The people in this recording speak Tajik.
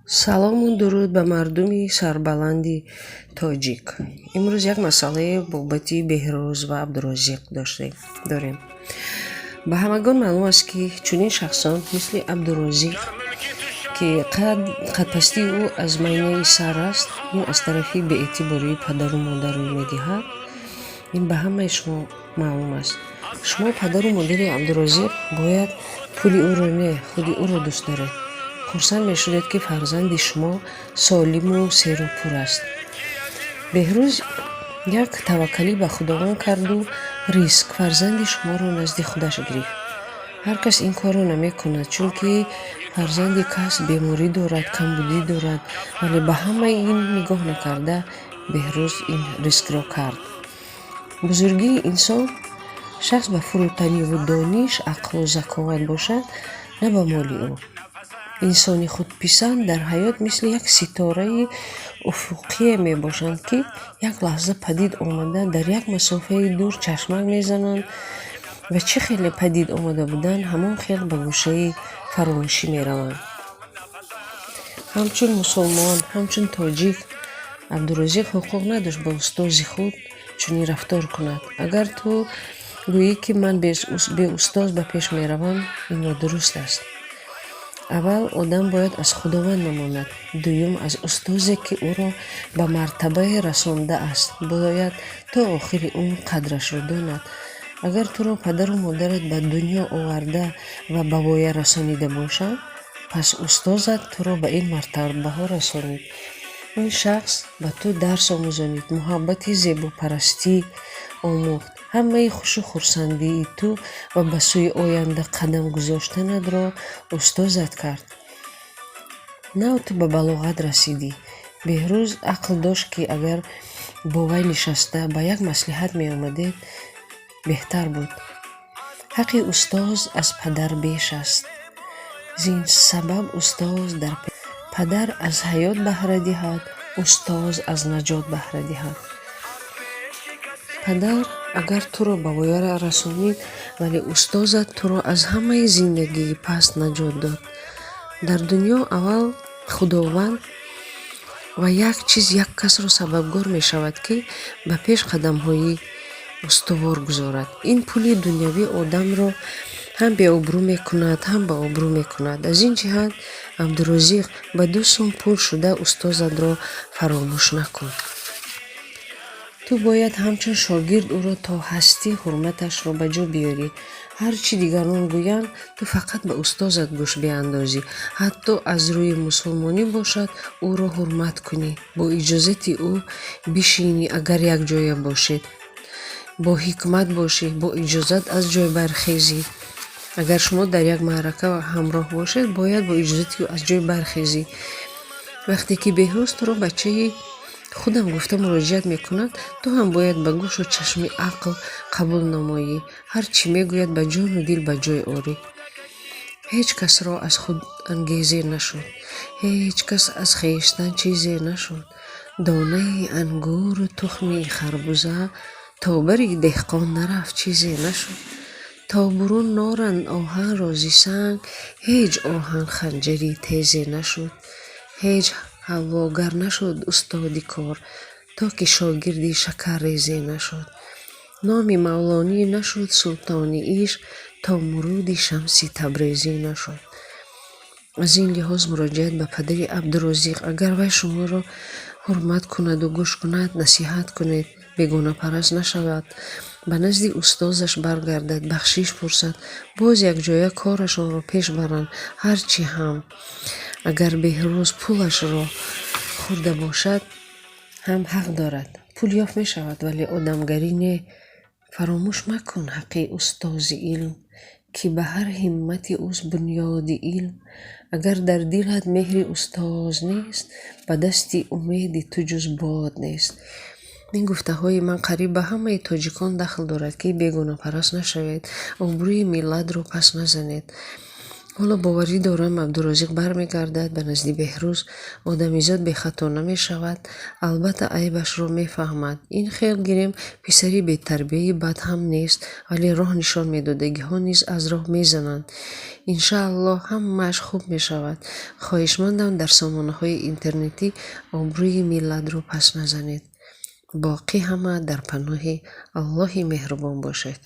салому дуруд ба мардуми сарбаланди тоҷик. имрӯз як масъалаи бобати Беҳрӯз ва Абдурозиқ дорем. ба ҳамагон маълум аст, ки чунин шахсон мисли Абдурозиқ, ки қадпастии ӯ аз майнаи сар аст, ин аз тарафи беэътибории падару модару медиҳад. ин ба ҳамаи шумо маълум аст. шумо падару модари Абдурозиқ бояд пули ӯро не, худи ӯро дӯст доред. хурсанд мешудед, ки фарзанди шумо солиму серу пур аст. Беҳрӯз як таваккалӣ ба худованд карду ризқ фарзанди шуморо назди худаш гирифт. ҳар кас ин корро намекунад, чунки фарзанди кас беморӣ дорад, камбудӣ дорад, вале ба ҳамаи ин нигоҳ накарда Беҳрӯз ин ризқро кард. бузургии инсон шахс ба фурӯтаниву дониш, ақлу заковат бошад, на ба моли ӯ. инсони худписанд дар ҳаёт мисли як ситораи уфуқие мебошанд, ки як лаҳза падид омада дар як масофаи дур чашмак мезананд ва чӣ хеле падид омада буданд, ҳамон хел ба гӯшаи фаромӯшӣ мераванд. ҳамчун мусулмон, ҳамчун тоҷик, Абдурозиқ ҳуқуқ надошт ба устози худ чунин рафтор кунад. агар ту гӯӣ, ки ман беустоз ба пеш меравам, ин нодуруст аст. аввал одам бояд аз худованд намонад, дуюм аз устозе, ки ӯро ба мартабае расондааст, бояд то охири умр қадрашро донад. агар туро падару модарат ба дунё оварда ва ба воя расонида бошанд, пас устозат туро ба ин мартабаҳо расонид. ин шахс ба ту дарс омӯзонид, муҳаббати зебопарастӣ омӯхт, ҳамаи хушу хурсандии ту ва ба сӯи оянда қадам гузоштанатро устозат кард. нав ту ба балоғат расидӣ. Беҳрӯз ақл дошт, ки агар бо вай нишаста ба як маслиҳат меомадед, беҳтар буд. ҳаққи устоз аз падар беш аст. зин сабаб устоз дар падар аз ҳаёт баҳра диҳад, устоз аз наҷот баҳра диҳад. падар агар туро ба воя расонид, вале устозат туро аз ҳамаи зиндагии паст наҷот дод. дар дунё аввал худованд ва як чиз як касро сабабгор мешавад, ки ба пеш қадамҳои устувор гузорад. ин пули дунявӣ одамро ҳам беобрӯ мекунад, ҳам ба обрӯ мекунад. аз ин ҷиҳат Абдурозиқ ба 2 сум пул шуда устозатро фаромӯш накун. ту бояд ҳамчун шогирд ӯро то ҳастӣ ҳурматашро ба ҷо биёрӣ. ҳар чӣ дигарон гӯянд, ту фақат ба устозат гӯш беандозӣ. ҳатто аз рӯи мусулмонӣ бошад, ӯро ҳурмат кунӣ. бо иҷозати ӯ бишинӣ, агар якҷоя бошед. бо ҳикмат бошӣ, бо иҷозат аз ҷой бархезӣ. агар шумо дар як маърака ҳамроҳ бошед, бояд бо иҷозати ӯ аз ҷой бархезӣ. вақте ки Беҳрӯз туро бачаи худам гуфта муроҷиат мекунад, ту ҳам бояд ба гӯшу чашми ақл қабул намоӣ. ҳар чӣ мегӯяд ба ҷону дил ба ҷой орӣ. ҳеҷ касро аз худ ангезир нашуд, ҳеҷ кас аз хештан чизер нашуд. донаи ангуру тухми харбуза то бари деҳқон нарафт, чизер нашуд. то бурун норанд оҳанро зи санг, ҳеҷ оҳан ханҷари тезер нашуд. ҳеҷ ҳалвогар нашуд устоди кор, то ки шогирди шакаррезер нашуд. номи мавлонӣ нашуд султони ишқ, то муруди шамси табрезӣ нашуд. аз ин лиҳоз муроҷиат ба падари Абдурозиқ, агар вай шуморо ҳурмат кунаду гӯш кунад, насиҳат кунед, бегонапараст нашавад, ба назди устозаш баргардад, бахшиш пурсад, боз якҷоя корашонро пеш баранд. ҳарчӣ ҳам агар Беҳрӯз пулашро хӯрда бошад, ҳам ҳақ дорад. пул ёфт мешавад, вале одамгарӣ не. фаромӯш макун ҳаққи устози илм, ки ба ҳар ҳиммати ӯст бунёди илм. агар дар дилат меҳри устоз нест, ба дасти умеди ту ҷуз бод нест. ин гуфтаҳои ман қариб ба ҳамаи тоҷикон дахл дорад, ки бегонапараст нашавед, обрӯи миллатро пас назанед. ҳоло боварӣ дорам Абдуразиқ бармегардад ба назди Беҳрӯз. Одамизод бехато намешавад, албатта айбашро мефаҳмад. Ин хел гирем писари бетарбияи бад ҳам нест, вале роҳ нишонмедодагиҳо низ аз роҳ мезананд. Иншааллоҳ ҳамааш хуб мешавад. хоҳишмандам дар сомонаҳои интернетӣ обрӯи миллатро пас назанед. боқӣ ҳама дар паноҳи Аллоҳи меҳрубон бошед.